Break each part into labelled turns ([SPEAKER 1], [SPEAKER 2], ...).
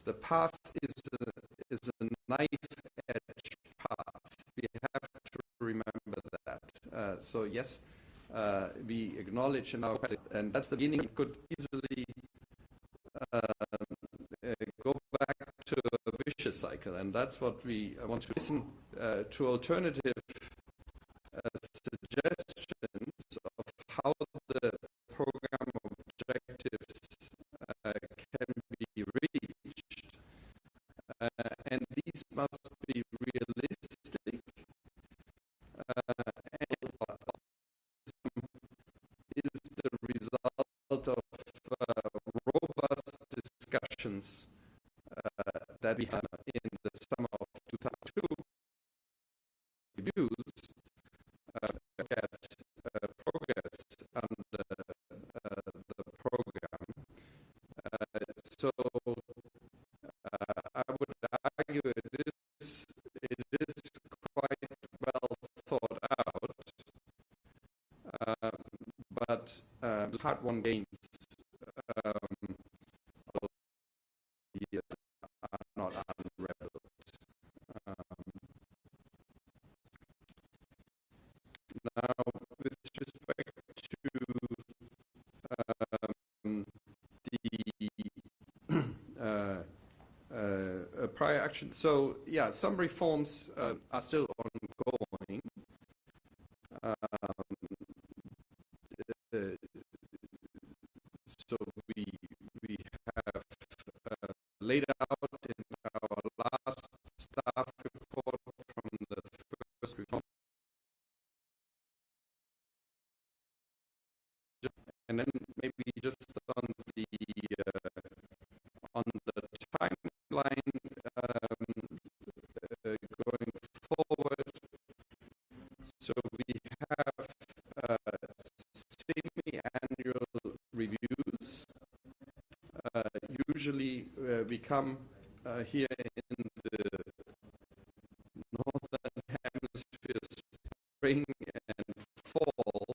[SPEAKER 1] The path is a knife-edge path. We have to remember that. So yes, we acknowledge in our, and that's the beginning. We could easily go back to a vicious cycle, and that's what we want to listen to alternative suggestions of how the program objectives can be reached, and these must be realistic, and is the result of robust discussions that we had in the summer of 2002 reviews look at progress under the program. So I would argue it is quite well thought out, but the part-won gains are not unraveled. Now, with respect to the prior action, so yeah, some reforms are still ongoing. So we have laid out in our last staff report from the first reform, and then maybe just on the timeline going forward. So we have semi-annual reviews. Usually we come here in the northern hemisphere spring and fall.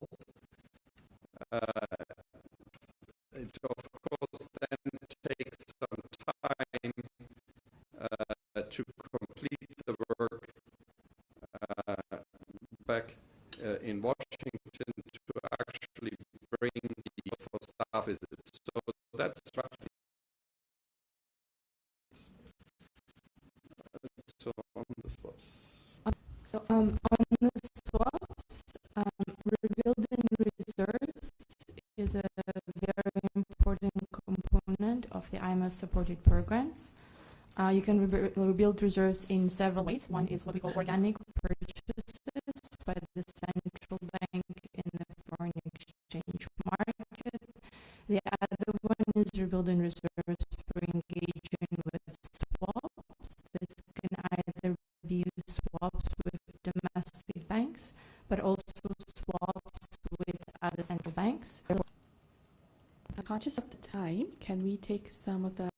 [SPEAKER 1] It of course then takes some time to complete the work back in Washington to actually bring the for staff visits. So that's roughly. So on the swaps.
[SPEAKER 2] On the swaps, rebuilding reserves is a very important component of the IMF supported programs. You can rebuild reserves in several ways. One is what we call organic purchases by the central bank in the foreign exchange market. The other one is rebuilding reserves for engaging with swaps. This can either be swaps with domestic banks, but also swaps with other central banks.
[SPEAKER 3] Conscious of the time, can we take some of the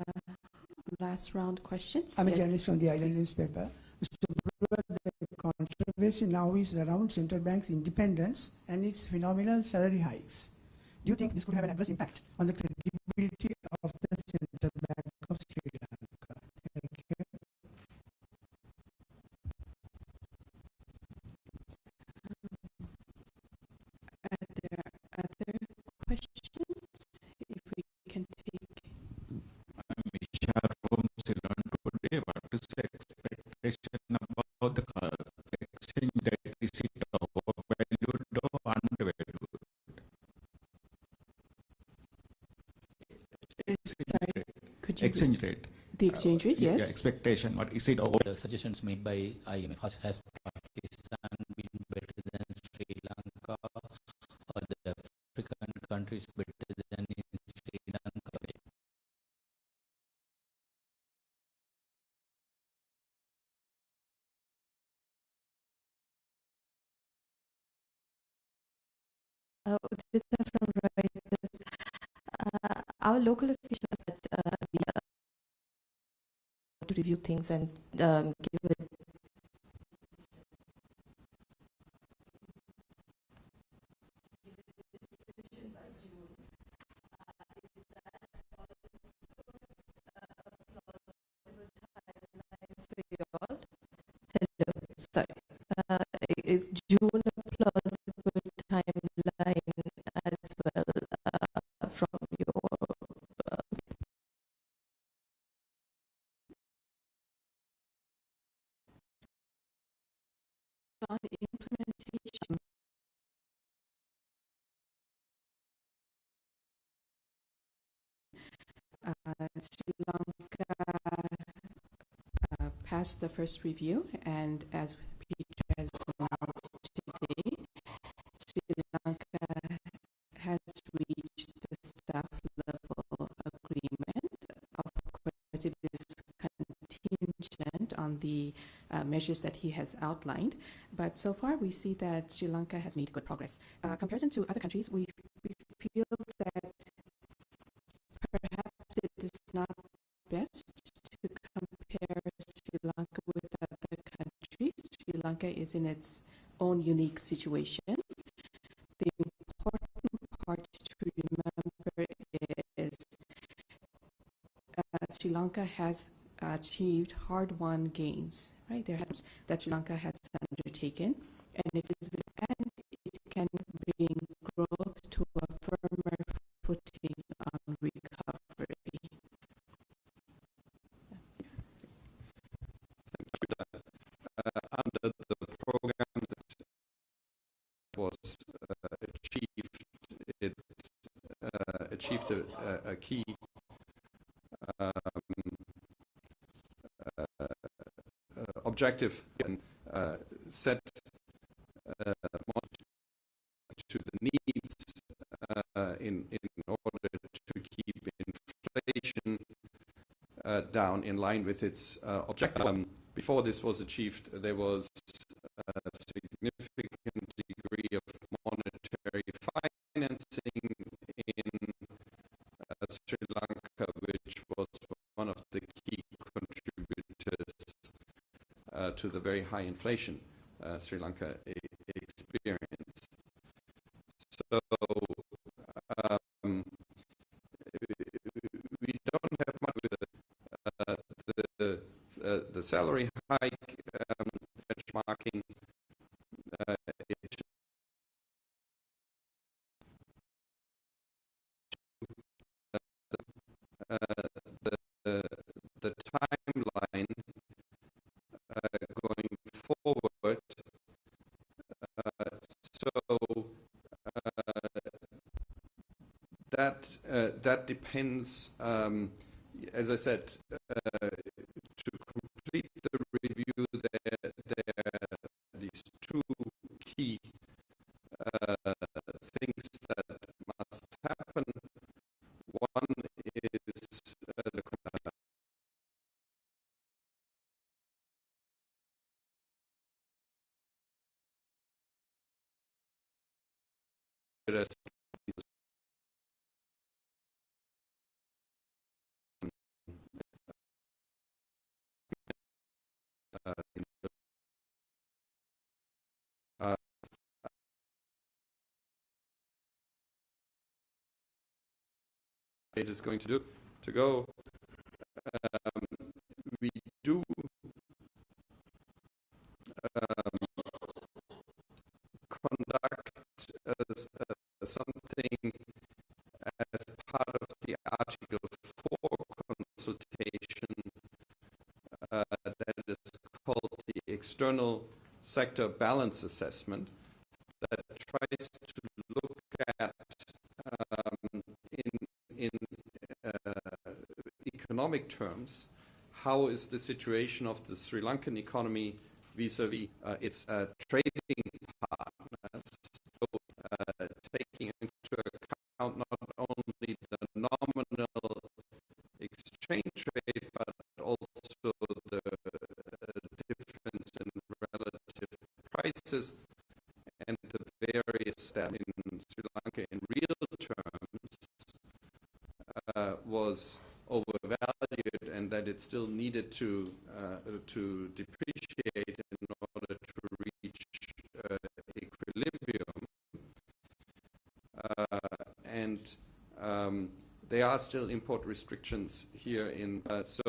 [SPEAKER 3] last round questions?
[SPEAKER 4] I'm a journalist from the Island newspaper. Mr. Brewer, the controversy now is around central bank's independence and its phenomenal salary hikes. Do you think this could have an adverse impact on the credibility of the central bank of Sri Lanka? Thank you.
[SPEAKER 3] Are there other questions? If we can take.
[SPEAKER 5] Today, what is the expectation about the exchange rate? Is it overvalued or undervalued?
[SPEAKER 3] Sorry, could you
[SPEAKER 5] exchange rate.
[SPEAKER 3] The exchange rate, yes.
[SPEAKER 5] Yeah, expectation. What is it over?
[SPEAKER 6] The suggestions made by IMF has Pakistan been better than Sri Lanka, or the African countries better than in Sri Lanka?
[SPEAKER 7] From Reuters. Our local officials at to review things and give it. sorry, is June a plausible timeline as well from your
[SPEAKER 3] on implementation? Sri Lanka passed the first review, and as Peter has announced today, Sri Lanka has reached the staff level agreement. Of course, it is contingent on the measures that he has outlined, but so far we see that Sri Lanka has made good progress. Comparison to other countries, we feel that perhaps it is not best to compare Sri Lanka with other countries. Sri Lanka is in its own unique situation. The important part to remember is Sri Lanka has achieved hard-won gains, right? There has that Sri Lanka has undertaken, and it can bring growth to a firmer footing on recovery.
[SPEAKER 1] Under the program that was achieved, it achieved a key objective and set to the needs in order to keep inflation down in line with its objective. Before this was achieved, there was a significant degree of monetary financing in Sri Lanka, which was one of the key contributors to the very high inflation Sri Lanka experienced. So we don't have much with the salary hike benchmarking. The timeline going forward. That depends, as I said, to complete the review, there are these two key things that must happen. One is the it is going to go. We do conduct something as part of the Article 4 consultation that is called the External Sector Balance Assessment, that tries to look at in economic terms, how is the situation of the Sri Lankan economy vis-a-vis its trading partners, so, taking into account not only the nominal exchange rate, but also the difference in relative prices and the various that in Sri Lanka in real terms was overvalued, and that it still needed to depreciate in order to reach equilibrium. And there are still import restrictions here in, so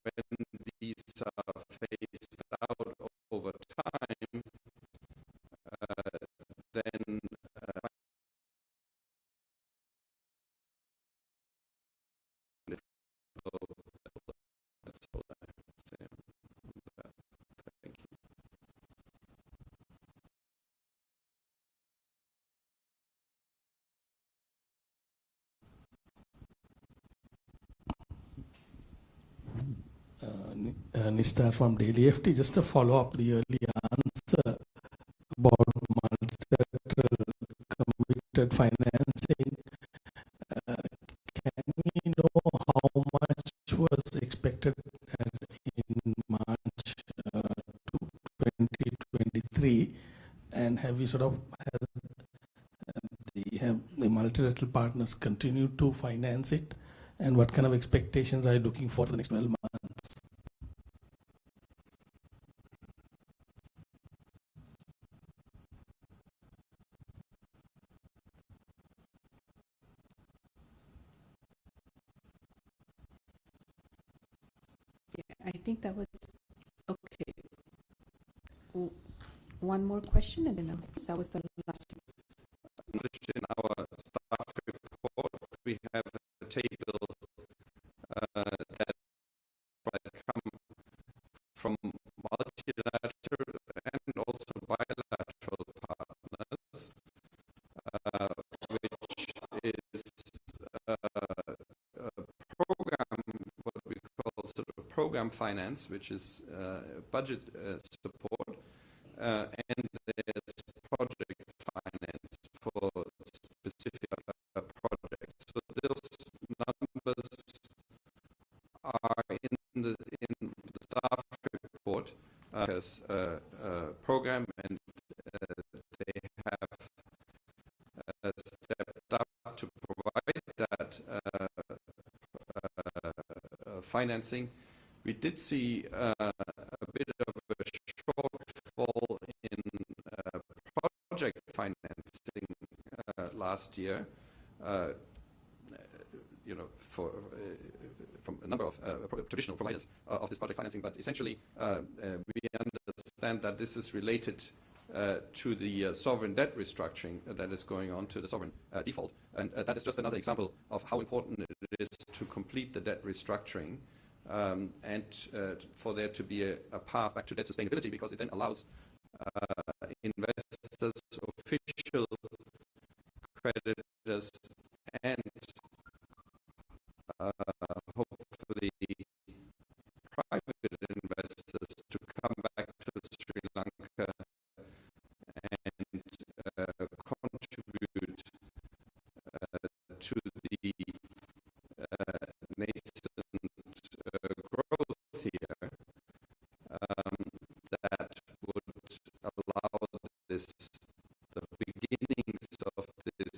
[SPEAKER 1] when these are phased out,
[SPEAKER 8] Nistar from Daily FT. Just to follow up the earlier answer about multilateral committed financing. Can we know how much was expected in March 2023, and have we sort of have the multilateral partners continue to finance it, and what kind of expectations are you looking for the next 12 months?
[SPEAKER 3] I think that was okay. One more question, and then that was the last.
[SPEAKER 1] In our staff report, we have a table that come from multilateral and also bilateral partners, which is a program, what we call sort of program finance, which is budget support, and there's project finance for specific projects. So those numbers are in the staff report as program, and they have stepped up to provide that financing. We did see a bit of a shortfall in project financing last year, from a number of traditional providers of this project financing, but essentially we understand that this is related to the sovereign debt restructuring that is going on, to the sovereign default, and that is just another example of how important it is to complete the debt restructuring. And for there to be a path back to debt sustainability, because it then allows investors, official creditors, and hopefully private investors to come back to Sri Lanka and contribute to the nascent growth here that would allow the beginnings of this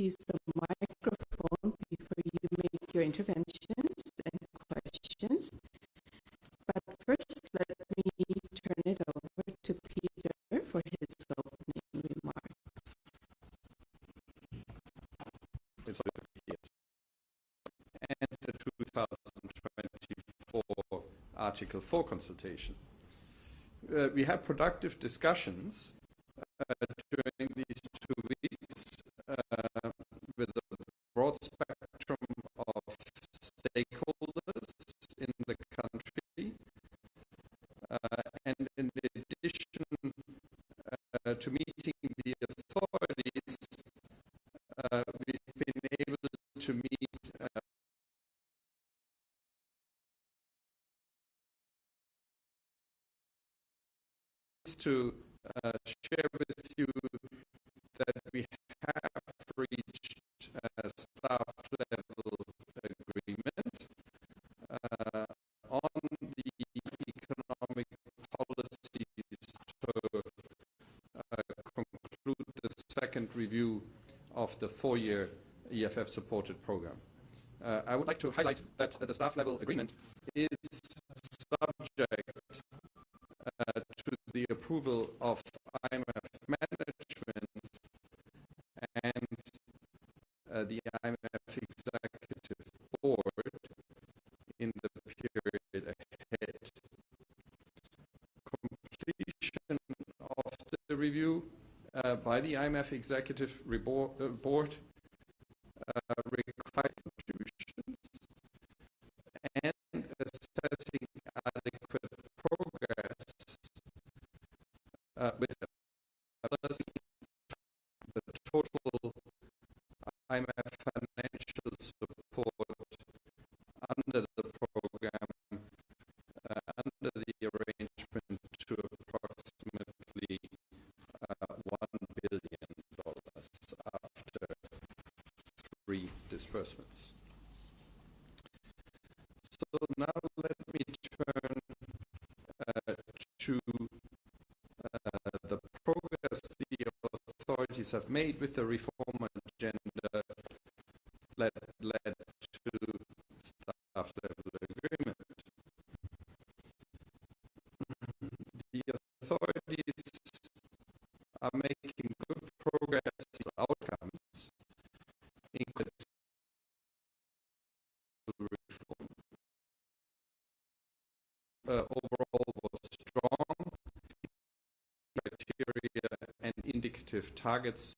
[SPEAKER 3] use the microphone before you make your interventions and questions. But first, let me turn it over to Peter for his opening remarks.
[SPEAKER 1] And the 2024 Article 4 consultation. We had productive discussions during these 2 weeks with a broad spectrum of stakeholders in the country. And in addition to meeting the authorities, we've been able to meet to share with you that we have reached a staff-level agreement on the economic policies to conclude the second review of the 4-year EFF-supported program. I would like to highlight that the staff-level agreement is subject to the approval of IMF management and the IMF executive board in the period ahead. Completion of the review by the IMF executive board required contributions and assessing adequate progress with the total IMF financial support under the program, under the arrangement, to approximately $1 billion after 3 disbursements. So now let me turn to the progress the authorities have made with the reform agenda led to staff-level agreement. The authorities are making good progress on outcomes, including reform. Overall was strong. Criteria and indicative targets